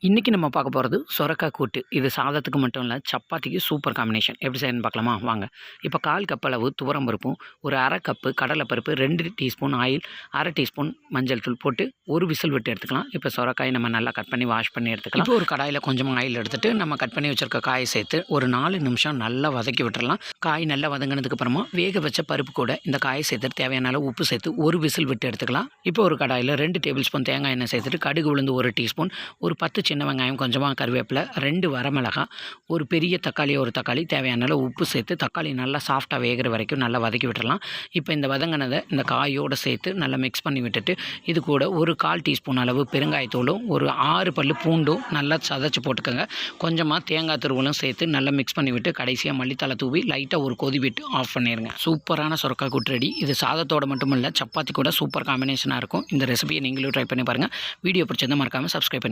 இன்றைக்கி நம்ம பார்க்க போகிறது சொரக்காய் கூட்டு. இது சாதத்துக்கு மட்டும் இல்லை, சப்பாத்திக்கு சூப்பர் காம்பினேஷன். எப்படி செய்யணும்னு பார்க்கலாமா? வாங்க. இப்போ 1/4 கப் அளவு துவரம் பருப்பும், ஒரு 1/2 கப்பு கடலைப்பருப்பு, 2 டீஸ்பூன் ஆயில், 1/2 டீஸ்பூன் மஞ்சள் தூள் போட்டு ஒரு விசில் விட்டு எடுத்துக்கலாம். இப்போ சொரக்காய் நம்ம நல்லா கட் பண்ணி வாஷ் பண்ணி எடுத்துக்கலாம். இப்போ ஒரு கடாயில் கொஞ்சமாக ஆயில் எடுத்துகிட்டு நம்ம கட் பண்ணி வச்சுருக்க காயை சேர்த்து ஒரு 4 நிமிஷம் நல்லா வதக்கி விட்டுறலாம். காய் நல்லா வதங்கினதுக்கு அப்புறமா வேக வச்ச பருப்பு கூட இந்த காயை சேர்த்துட்டு தேவையான அளவு உப்பு சேர்த்து ஒரு விசில் விட்டு எடுத்துக்கலாம். இப்போ ஒரு கடாயில் 2 டேபிள் ஸ்பூன் தேங்காய் எண்ணெய் சேர்த்துட்டு கடுகு உளுந்து 1 டீஸ்பூன், ஒரு 10 சின்ன வெங்காயம், கொஞ்சமாக கருவேப்பிலை, 2 வரமிளகாய், ஒரு பெரிய தக்காளி, ஒரு தக்காளி, தேவையான அளவு உப்பு சேர்த்து தக்காளி நல்லா சாஃப்டாக வேகிற வரைக்கும் நல்லா வதக்கி விட்டுடலாம். இப்போ இந்த வதங்கினதை இந்த காயோடு சேர்த்து நல்லா மிக்ஸ் பண்ணி விட்டுட்டு இது கூட ஒரு 1/4 டீஸ்பூன் அளவு பெருங்காயத்தூளும், ஒரு 6 பல்லு பூண்டும் நல்லா சதைச்சி போட்டுக்கோங்க. கொஞ்சமாக தேங்காய் துருவலும் சேர்த்து நல்லா மிக்ஸ் பண்ணி விட்டு கடைசியாக மல்லித்தலை தூவி லைட்டாக ஒரு கொதி விட்டு ஆஃப் பண்ணிடுங்க. சூப்பரான சொரக்காய் கூட்டு ரெடி. இது சாதத்தோடு மட்டும் இல்லை, சப்பாத்தி கூட சூப்பர் காம்பினேஷனாக இருக்கும். இந்த ரெசிபியை நீங்களும் ட்ரை பண்ணி பாருங்கள். வீடியோ பிடிச்சிருந்தால் மறக்காமல் சப்ஸ்கிரைப் பண்ணி